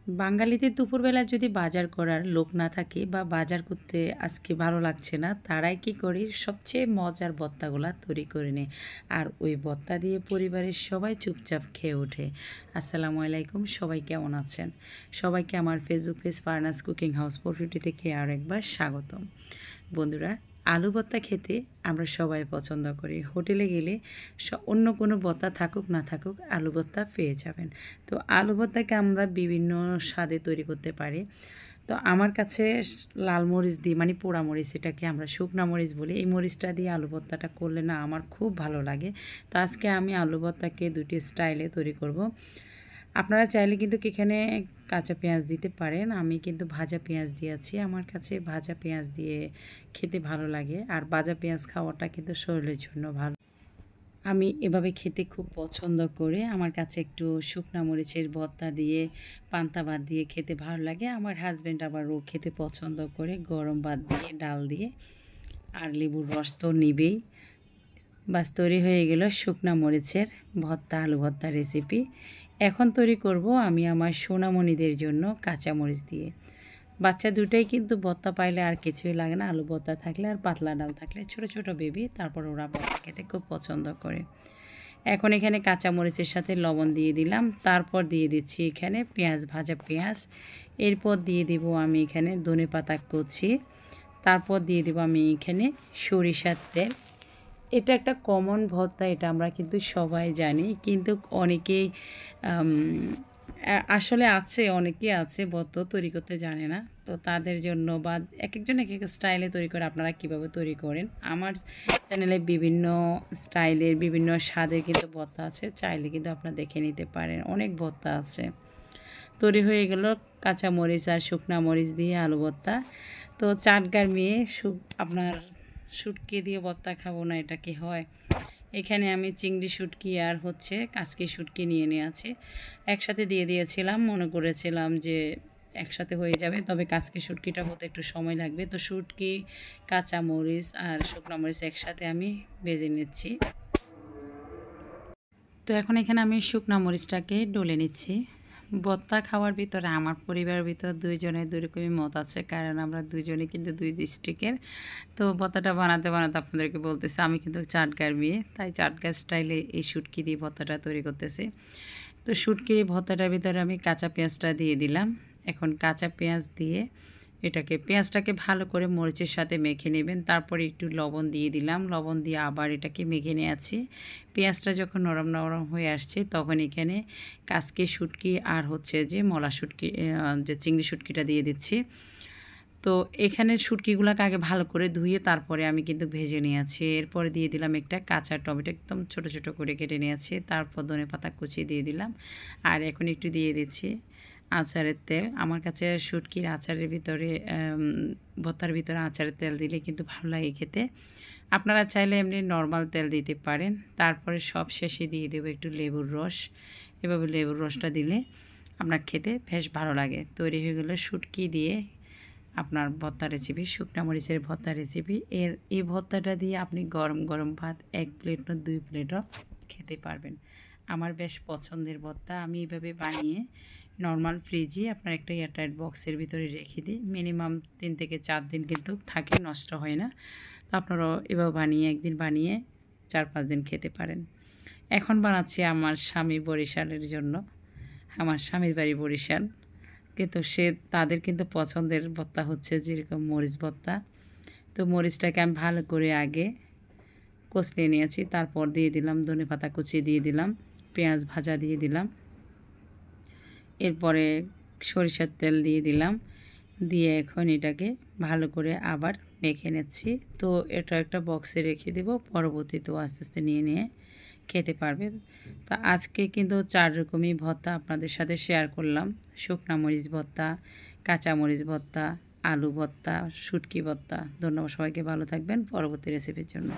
বাঙালিদের দুপুরবেলা যদি বাজার করার লোক না থাকে বা বাজার করতে আজকে ভালো লাগছে না, তারাই কী করে সবচেয়ে মজার ভর্তাগুলা তৈরি করে নেয়। আর ওই ভর্তা দিয়ে পরিবারের সবাই চুপচাপ খেয়ে ওঠে। আসসালামু আলাইকুম, সবাই কেমন আছেন? সবাইকে আমার ফেসবুক পেজ ফারনাস কুকিং হাউস 450 থেকে আর একবার স্বাগতম। বন্ধুরা, আলু ভর্তা খেতে আমরা সবাই পছন্দ করি। হোটেলে গেলে অন্য কোনো ভর্তা থাকুক না থাকুক, আলু ভর্তা পেয়ে যাবেন। তো আলু ভর্তাকে আমরা বিভিন্ন স্বাদে তৈরি করতে পারি। তো আমার কাছে লাল মরিচ দিয়ে, মানে পোড়া মরিচ, এটাকে আমরা শুকনা মরিচ বলি, এই মরিচটা দিয়ে আলু ভর্তাটা করলে না আমার খুব ভালো লাগে। তো আজকে আমি আলু ভর্তাকে দুটি স্টাইলে তৈরি করব। আপনারা চাইলে কিন্তু এখানে কাঁচা পেঁয়াজ দিতে পারেন। আমি কিন্তু ভাজা পেঁয়াজ দিয়েছি। আমার কাছে ভাজা পেঁয়াজ দিয়ে খেতে ভালো লাগে, আর ভাজা পেঁয়াজ খাওয়াটা কিন্তু শরীরের জন্য ভালো। আমি এভাবে খেতে খুব পছন্দ করে। আমার কাছে একটু শুকনা মরিচের ভর্তা দিয়ে, পান্তা ভাত দিয়ে খেতে ভালো লাগে। আমার হাজব্যান্ড আবার ও খেতে পছন্দ করে গরম ভাত দিয়ে, ডাল দিয়ে, আর লেবুর রস তো নিবেই। বাস তৈরি হয়ে গেল শুকনা মরিচের ভর্তা, আলু ভর্তা রেসিপি। এখন তৈরি করব আমি আমার সোনামণিদের জন্য কাঁচা মরিচ দিয়ে। বাচ্চা দুটাই কিন্তু ভর্তা পাইলে আর কিছুই লাগে না, আলু ভর্তা থাকলে আর পাতলা ডাল থাকলে। ছোট ছোট বেবি, তারপর ওরা ভর্তা খেতে খুব পছন্দ করে। এখন এখানে কাঁচা মরিচের সাথে লবণ দিয়ে দিলাম, তারপর দিয়ে দিচ্ছি এখানে পেঁয়াজ, ভাজা পেঁয়াজ। এরপর দিয়ে দেব আমি এখানে ধনেপাতা কুচি। তারপর দিয়ে দেব আমি এখানে সরিষার তেল। এটা একটা কমন ভর্তা, এটা আমরা কিন্তু সবাই জানি, কিন্তু অনেকেই আসলে অনেকেই আছে ভর্তা তৈরি করতে জানে না। তো তাদের জন্য, বা এক একজন এক এক স্টাইলে তৈরি করে, আপনারা কীভাবে তৈরি করেন। আমার চ্যানেলে বিভিন্ন স্টাইলের, বিভিন্ন স্বাদের কিন্তু ভর্তা আছে, চাইলে কিন্তু আপনারা দেখে নিতে পারেন। অনেক ভর্তা আছে। তৈরি হয়ে গেল কাঁচা মরিচ আর শুকনা মরিচ দিয়ে আলু ভর্তা। তো চাটগার মেয়ে আপনার শুটকি দিয়ে ভর্তা খাবো না, এটা কি হয়? এখানে আমি চিংড়ি শুটকি আর কাসকি শুটকি নিয়ে আছে, একসাথে দিয়ে দিয়েছিলাম। মনে করেছিলাম যে একসাথে হয়ে যাবে, তবে কাসকি শুটকিটা হতে একটু সময় লাগবে। তো শুটকি, কাঁচা মরিচ আর শুকনো মরিচ একসাথে আমি ভেজে নিচ্ছি। তো এখন এখানে আমি শুকনো মরিচটাকে ডলে নিচ্ছি। ভর্তা খাওয়ার ভিতরে আমার পরিবারের ভিতর দুইজনের দুই রকমই মত আছে, কারণ আমরা দুইজনে কিন্তু দুই ডিস্ট্রিক্টের। তো ভর্তাটা বানাতে বানাতে আপনাদেরকে বলতেছি, আমি কিন্তু চাটগাঁর মেয়ে, তাই চাটগাঁ স্টাইলে এই শুটকি দিয়ে ভর্তাটা তৈরি করতেছি। তো শুটকির ভর্তাটার ভিতরে আমি কাঁচা পেঁয়াজটা দিয়ে দিলাম। এখন কাঁচা পেঁয়াজ দিয়ে পেঁয়াজটাকে ভালো করে মরিচের সাথে মেখে নেবেন। তারপরে একটু লবণ দিয়ে দিলাম, লবণ দিয়ে আবার এটাকে মেখে নিয়েছি। পেঁয়াজটা যখন নরম নরম হয়ে আসছে, তখন এখানে কাসকি শুটকি আর যে মলা শুটকি, যে চিংড়ি শুটকিটা দিয়ে দিচ্ছি। তো এখানে শুটকিগুলোকে আগে ভালো করে ধুয়ে তারপরে আমি কিন্তু ভেজে নিয়েছি। এরপরে দিয়ে দিলাম একটা কাঁচা টমেটো, একদম ছোট ছোট করে কেটে নিয়েছি। তারপর ধনেপাতা কুচি দিয়ে দিলাম, আর এখন একটু দিয়ে দিচ্ছি আচারের তেল। আমার কাছে শুটকির আচারের ভিতরে, ভর্তার ভিতরে আচারের তেল দিলে কিন্তু ভালো লাগে খেতে। আপনারা চাইলে এমনি নর্মাল তেল দিতে পারেন। তারপরে সব শেষে দিয়ে দেবো একটু লেবুর রস। এভাবে লেবুর রসটা দিলে আপনার খেতে বেশ ভালো লাগে। তৈরি হয়ে গেলো শুটকি দিয়ে আপনার ভর্তা রেসিপি, শুকনা মরিচের ভর্তা রেসিপি। এই ভর্তাটা দিয়ে আপনি গরম গরম ভাত 1 প্লেট না 2 প্লেটও খেতে পারবেন। আমার বেশ পছন্দের ভর্তা। আমি এভাবে বানিয়ে নর্মাল ফ্রিজে আপনার একটা এয়ারটাইট বক্সের ভিতরে রেখে দিই। মিনিমাম 3 থেকে 4 দিন কিন্তু থাকে, নষ্ট হয় না। তো আপনারাও এভাবে বানিয়ে, একদিন বানিয়ে 4-5 দিন খেতে পারেন। এখন বানাচ্ছি আমার স্বামী বরিশালের জন্য। আমার স্বামীর বাড়ি বরিশাল, কিন্তু তাদের কিন্তু পছন্দের ভর্তা যেরকম মরিচ ভর্তা। তো মরিচটাকে আমি ভালো করে আগে কষলিয়ে নিয়েছি, তারপর দিয়ে দিলাম ধনেপাতা কুচি, দিয়ে দিলাম পেঁয়াজ ভাজা, দিয়ে দিলাম এরপরে সরিষার তেল দিয়ে দিলাম, দিয়ে এখন এটাকে ভালো করে আবার মেখে নিচ্ছি। তো এটা একটা বক্সে রেখে দেব, পরবর্তীতেও আস্তে আস্তে নিয়ে খেতে পারবেন। তো আজকে কিন্তু 4 রকমই ভর্তা আপনাদের সাথে শেয়ার করলাম। শুকনা মরিচ ভর্তা, কাঁচা মরিচ ভর্তা, আলু ভর্তা, শুটকি ভর্তা। ধন্যবাদ সবাইকে, ভালো থাকবেন। পরবর্তী রেসিপির জন্য।